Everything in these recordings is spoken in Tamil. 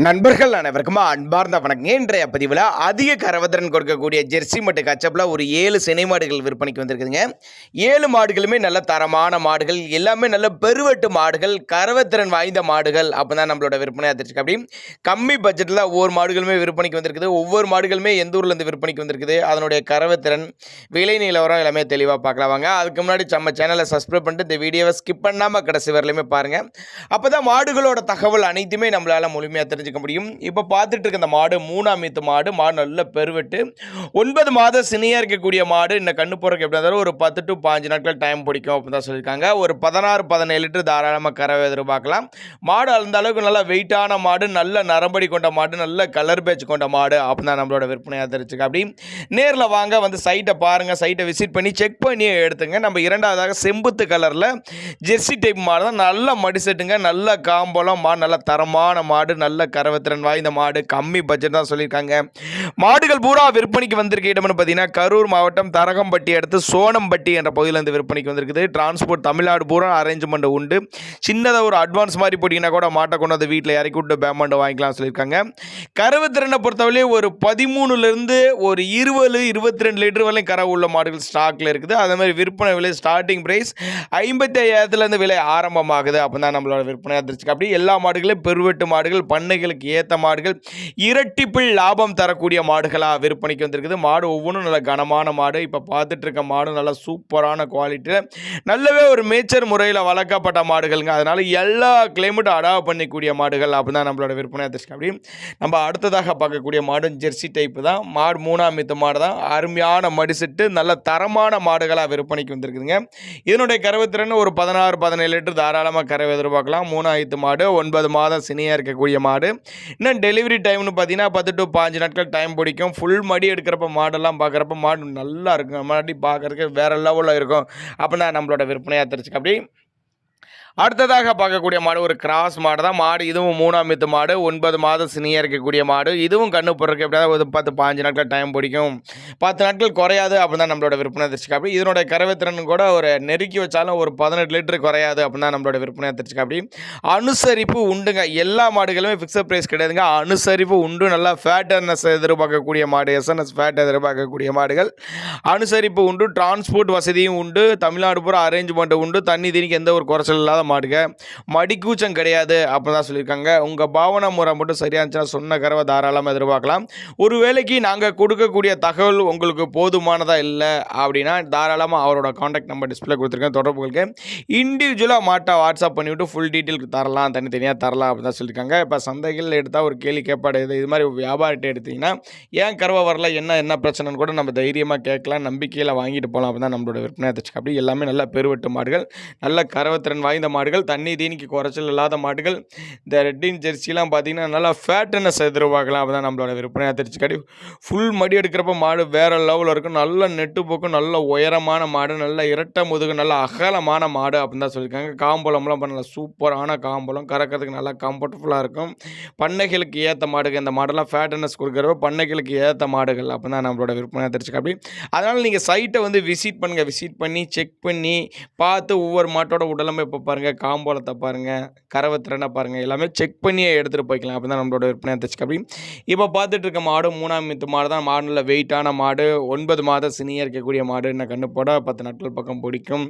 நண்பர்கள் அனைவருக்கும் அன்பார்ந்த வணக்கம். இன்றைய பதிவில் அதிக கறவைத்திறன் கொடுக்கக்கூடிய ஜெர்சி மற்றும் கச்சப்பில் ஒரு 7 சினை மாடுகள் விற்பனைக்கு வந்திருக்குதுங்க. 7 மாடுகளுமே நல்ல தரமான மாடுகள், எல்லாமே நல்ல பெருவெட்டு மாடுகள், கறவைத்திறன் வாய்ந்த மாடுகள். அப்போ தான் நம்மளோட விற்பனை அதிர்ச்சி. அப்படி கம்மி பட்ஜெட்டில் ஒவ்வொரு மாடுகளுமே விற்பனைக்கு வந்திருக்குது. ஒவ்வொரு மாடுகளுமே எந்த ஊர்லேருந்து விற்பனைக்கு வந்திருக்குது, அதனுடைய கறவைத்திறன், விலை நிலவரம் எல்லாமே தெளிவாக பார்க்கலாம் வாங்க. அதுக்கு முன்னாடி நம்ம சேனலை சப்ஸ்கிரைப் பண்ணிட்டு இந்த வீடியோவை ஸ்கிப் பண்ணாமல் கடைசி வரலையுமே பாருங்கள். அப்போ தான் மாடுகளோட தகவல் அனைத்துமே நம்மளால் முழுமையாக தெரிஞ்சுக்க முடியும். இப்போ பார்த்துட்டு இருக்க இந்த மாடு 3ஆம் ஈத்து மாடு. மாடு நல்ல பெருவெட்டு, 9 மாத சினையாக இருக்கக்கூடிய மாடு. இந்த கண்ணு போறதுக்கு எப்படி இருந்தாலும் ஒரு 10 to 15 நாட்கள் டைம் பிடிக்கும் அப்படின்னு தான் சொல்லியிருக்காங்க. ஒரு 16-17 லிட்டர் தாராளமாக கறவை எதிர்பார்க்கலாம். மாடு அந்த அளவுக்கு நல்ல வெயிட்டான மாடு, நல்ல நரம்படி கொண்ட மாடு, நல்ல கலர் பேட்ச் கொண்ட மாடு அப்படின்னு தான் நம்மளோட விற்பனை ஆதரிச்சுக்க. அப்படி நேரில் வாங்க, வந்து சைட்டை பாருங்கள், சைட்டை விசிட் பண்ணி செக் பண்ணி எடுத்துங்க. நம்ம இரண்டாவதாக செம்புத்து கலரில் ஜெர்சி டைப் மாடு தான். நல்ல மடி செட்டுங்க, நல்ல காம்பலம் மாடு, நல்ல தரமான மாடு, நல்ல கறவைத்திறன் வாய்ந்த மாடு. கம்மி பட்ஜெட் தான் சொல்லியிருக்காங்க. மாடுகள் பூரா விற்பனைக்கு வந்திருக்க இடம்னு பார்த்தீங்கன்னா கரூர் மாவட்டம் தரகம்பட்டி அடுத்து சோனம்பட்டி என்ற பகுதியில் விற்பனைக்கு வந்திருக்குது. டிரான்ஸ்போர்ட் தமிழ்நாடு பூரா அரேஞ்ச்மெண்ட் உண்டு. சின்னதாக ஒரு அட்வான்ஸ் மாதிரி போட்டிங்கன்னா கூட மாட்டை கொண்டு வந்து வீட்டில் இறக்கி விட்டு பேமெண்ட் வாங்கிக்கலாம் சொல்லியிருக்காங்க. கறவைத்திறனை பொறுத்தவரை ஒரு 13லேருந்து ஒரு 20-22 லிட்டர் வரையும் கறவை உள்ள மாடுகள் ஸ்டாக்கில் இருக்குது. அதே மாதிரி விற்பனை விலை ஸ்டார்டிங் ப்ரைஸ் 55,000 விலை ஆரம்பமாகுது. அப்போ தான் நம்மளோட விற்பனை அதிர்ச்சி. அப்படி எல்லா மாடுகளையும் பெருவெட்டு மாடுகள், பண்ணைகளுக்கு ஏற்ற மாடுகள், இரட்டிப்பில் லாபம் தரக்கூடிய மாடுகளாக விற்பனைக்கு வந்திருக்குது. மாடு ஒவ்வொன்றும் நல்ல கனமான மாடு. இப்போ பார்த்துட்டு இருக்க மாடு நல்ல சூப்பரான குவாலிட்டியில் நல்லவே ஒரு மேய்ச்சர் முறையில் வளர்க்கப்பட்ட மாடுகள்ங்க. அதனால் எல்லா கிளைமேட்டும் அடாப்ட் பண்ணிக்கூடிய மாடுகள். அப்படி தான் நம்மளோட விற்பனை அதிர்ச்சி. அப்படி நம்ம அடுத்ததாக பார்க்கக்கூடிய மாடு ஜெர்சி டைப்பு தான். மாடு 3ஆம் ஈத்து மாடு தான். அருமையான மடிசெட்டு, நல்ல தரமான மாடுகளாக விற்பனைக்கு வந்திருக்குதுங்க. இதனுடைய கறவைத்திறன் ஒரு 16-17 லிட்டர் தாராளமாக கறவை எதிர்பார்க்கலாம். 3ஆம் ஈத்து மாடு, 9 மாதம் சினியாக இருக்கக்கூடிய மாடு. இன்னும் டெலிவரி டைம்னு பார்த்தீங்கன்னா 10 to 15 நாட்கள் டைம் பிடிக்கும். ஃபுல் மடி எடுக்கிறப்ப மாடெல்லாம் பார்க்குறப்ப மாடு நல்லா இருக்கும். மாடி பார்க்குறதுக்கு வேறு லெவலில் இருக்கும். அப்படின்னா நம்மளோட விற்பனையாக தெரிஞ்சுக்க. அப்படி அடுத்ததாக பார்க்கக்கூடிய மாடு ஒரு கிராஸ் மாடு தான். மாடு இதுவும் 3ஆம் ஈத்து மாடு, 9 மாதம் சினியாக இருக்கக்கூடிய மாடு. இதுவும் கண்ணு போடுறதுக்கு எப்படியாவது ஒரு 10-15 நாட்கள் டைம் பிடிக்கும். 10 நாட்கள் குறையாது அப்படின்னு தான் நம்மளோட விற்பனை தெரிஞ்சுக்க. அப்படி இதனுடைய கறவைத்திறன் கூட ஒரு நெருக்கி வச்சாலும் ஒரு 18 லிட்டர் குறையாது அப்படின்னு தான் நம்மளோட விற்பனை தெரிஞ்சுக்க. அப்படி அனுசரிப்பு உண்டுங்க. எல்லா மாடுகளுமே ஃபிக்ஸட் ப்ரைஸ் கிடையாதுங்க. அனுசரிப்பு உண்டு. நல்லா ஃபேட்டர்னஸ் எதிர்பார்க்கக்கூடிய மாடு, எஸ்என்எஸ் ஃபேட் எதிர்பார்க்கக்கூடிய மாடுகள். அனுசரிப்பு உண்டு. டிரான்ஸ்போர்ட் வசதியும் உண்டு. தமிழ்நாடு பூரா அரேஞ்ச்மெண்ட் உண்டு. தண்ணி தண்ணிக்கு எந்த ஒரு குறைச்சல் இல்லாத மாடுங்க. மடிக்கூச்சம் கிடையாது அப்படின்னு தான் சொல்லியிருக்காங்க. உங்கள் பாவனை முறை மட்டும் சரியாக இருந்துச்சுன்னா சொன்ன கறவை தாராளமாக எதிர்பார்க்கலாம். ஒரு வேளைக்கு நாங்கள் கொடுக்கக்கூடிய தகவல் உங்களுக்கு போதுமானதாக இல்லை அப்படின்னா தாராளமாக அவரோட காண்டாக்ட் நம்பர் டிஸ்பிளே கொடுத்துருக்கேன், தொடர்புகளுக்கு இண்டிவிஜுவலாக மாட்டை வாட்ஸ்அப் பண்ணிவிட்டு ஃபுல் டீட்டெயிலுக்கு தரலாம், தனித்தனியாக தரலாம் அப்படின்னு தான் சொல்லியிருக்காங்க. இப்போ சந்தைகள் எடுத்தால் ஒரு கேள்வி கேட்பாடு, இது மாதிரி வியாபாரிட்ட எடுத்திங்கன்னா ஏன் கறவை வரல, என்ன பிரச்சனைன்னு கூட நம்ம தைரியமாக கேட்கலாம், நம்பிக்கையில் வாங்கிட்டு போகலாம். அப்படி தான் நம்மளோட விற்பனை தச்சு. அப்படி எல்லாமே நல்ல பெருவெட்டு மாடுகள், நல்ல கறவைத்திறன் வாய்ந்த மாடுகள், தண்ணி தீனிக்கு குறைச்சல் இல்லாத மாடுகள். இந்த ரெட்டின் ஜெர்சிலாம் பார்த்தீங்கன்னா நல்லா ஃபேட்டனஸ் எதிர்பார்க்கலாம். அப்போ தான் நம்மளோட விற்பனையாக தெரிச்சு. கடி ஃபுல் மடி எடுக்கிறப்ப மாடு வேறு லெவலில் இருக்கும். நல்ல நெட்டு போக்கும், நல்ல உயரமான மாடு, நல்ல இரட்டை முதுகு, நல்ல அகலமான மாடு அப்படின்னு தான் சொல்லியிருக்காங்க. காம்பலம்லாம் நல்ல சூப்பரான காம்பலம், கறக்கிறதுக்கு நல்லா கம்ஃபர்டபுளாக இருக்கும். பண்ணைகளுக்கு ஏற்ற மாடுகள். இந்த மாடெல்லாம் ஃபேட்டனஸ் கொடுக்குறப்ப பண்ணைகளுக்கு ஏற்ற மாடுகள் அப்போ தான் நம்மளோட விற்பனையாக தெரிச்சு. அப்படி அதனால் நீங்கள் சைட்டை வந்து விசிட் பண்ணுங்கள். விசிட் பண்ணி செக் பண்ணி பார்த்து ஒவ்வொரு மாட்டோட உடலமைப்பை பாருங்கள், காம்போலத்தை பாருங்கள், கறவைத்திறனை பாருங்கள், எல்லாமே செக் பண்ணி எடுத்துகிட்டு போய்க்கலாம். அப்படி தான் நம்மளோட விற்பனை தச்சுக்க. அப்படி இப்போ பார்த்துட்டு இருக்க மாடு 3ஆம் ஈத்து மாடு தான். மாடு நல்ல வெயிட்டான மாடு, 9 மாதம் சினியாக இருக்கக்கூடிய மாடு. இன்னும் கண்ணு போட 10 நாட்கள் பக்கம் பிடிக்கும்.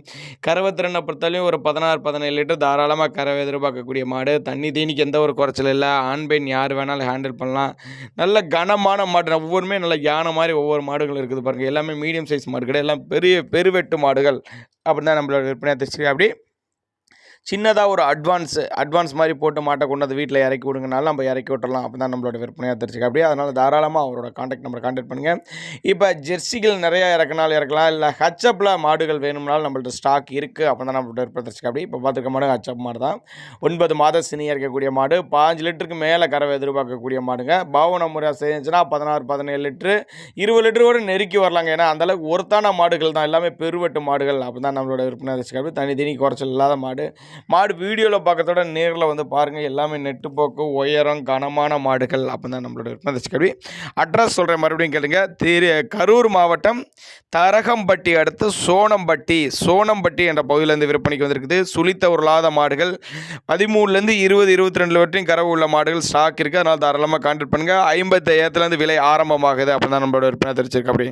கறவைத்திறனை பொறுத்தாலையும் ஒரு 16-17 லிட்டர் தாராளமாக கறவை எதிர்பார்க்கக்கூடிய மாடு. தண்ணி தீனிக்கு எந்த ஒரு குறைச்சல் இல்லை. ஆண் பெண் யார் வேணாலும் ஹேண்டில் பண்ணலாம். நல்ல கனமான மாடு. ஒவ்வொருமே நல்ல யானை மாதிரி ஒவ்வொரு மாடுகள் இருக்குது பாருங்கள். எல்லாமே மீடியம் சைஸ் மாடு கிடையாது, எல்லாம் பெருவெட்டு மாடுகள் அப்படின்னு தான் நம்மளோட விற்பனை தெரிச்சு. அப்படி சின்னதாக ஒரு அட்வான்ஸ் மாதிரி போட்டு மாட்டை கொண்டு வந்து வீட்டில் இறக்கி விடுங்கனாலும் நம்ம இறக்கி விட்டுறலாம். அப்போ தான் நம்மளோட விற்பனையாக தெரிஞ்சுக்க. அப்படியே அதனால் தாராளமாக அவரோட காண்டாக்ட் நம்பரை காண்டாக்ட் பண்ணுங்கள். இப்போ ஜெர்சிகள் நிறையா இறக்கினாலும் இறக்கலாம், இல்லை ஹச்சப்பில் மாடுகள் வேணும்னாலும் நம்மள்ட்ட ஸ்டாக் இருக்குது. அப்போ தான் நம்மளோட விற்பனை தெரிஞ்சுக்க. அப்படி இப்போ பார்த்துருக்க மாடு ஹச்சப் மாடு தான். 9 மாதம் சினியாக இருக்கக்கூடிய மாடு, 15 லிட்டருக்கு மேலே கறவை எதிர்பார்க்கக்கூடிய மாடுங்க. பாவனை முறையாக செஞ்சுன்னா 16-17 லிட்டரு, 20 லிட்டரு கூட நெருக்கி வரலாங்க. ஏன்னா அந்தளவுக்கு ஒருத்தான மாடுகள் தான், எல்லாமே பெருவெட்டு மாடுகள். அப்போ தான் நம்மளோட விற்பனை தெரிஞ்சுக்க. அப்படி தனி குறைச்சல் இல்லாத மாடு, மாடு வீடியோவில் பார்க்கறதோட நேரில் வந்து பாருங்கள். எல்லாமே நெட்டு போக்கு உயரம் கனமான மாடுகள். அப்போ தான் நம்மளோட விற்பனை கேள்வி. அட்ரஸ் சொல்கிறேன், மறுபடியும் கேளுங்க. கரூர் மாவட்டம் தரகம்பட்டி அடுத்து சோனம்பட்டி என்ற பகுதியிலேருந்து விற்பனைக்கு வந்திருக்குது. சுழித்த உருளாத மாடுகள் 13லேருந்து 20 22 வரையும் கறவு உள்ள மாடுகள் ஸ்டாக் இருக்குது. அதனால் தாராளமாக கான்டாக்ட் பண்ணுங்கள். 55,000 விலை ஆரம்பமாகுது. அப்போ தான் நம்மளோட விற்பனை தெரிஞ்சிருக்கு. அப்படி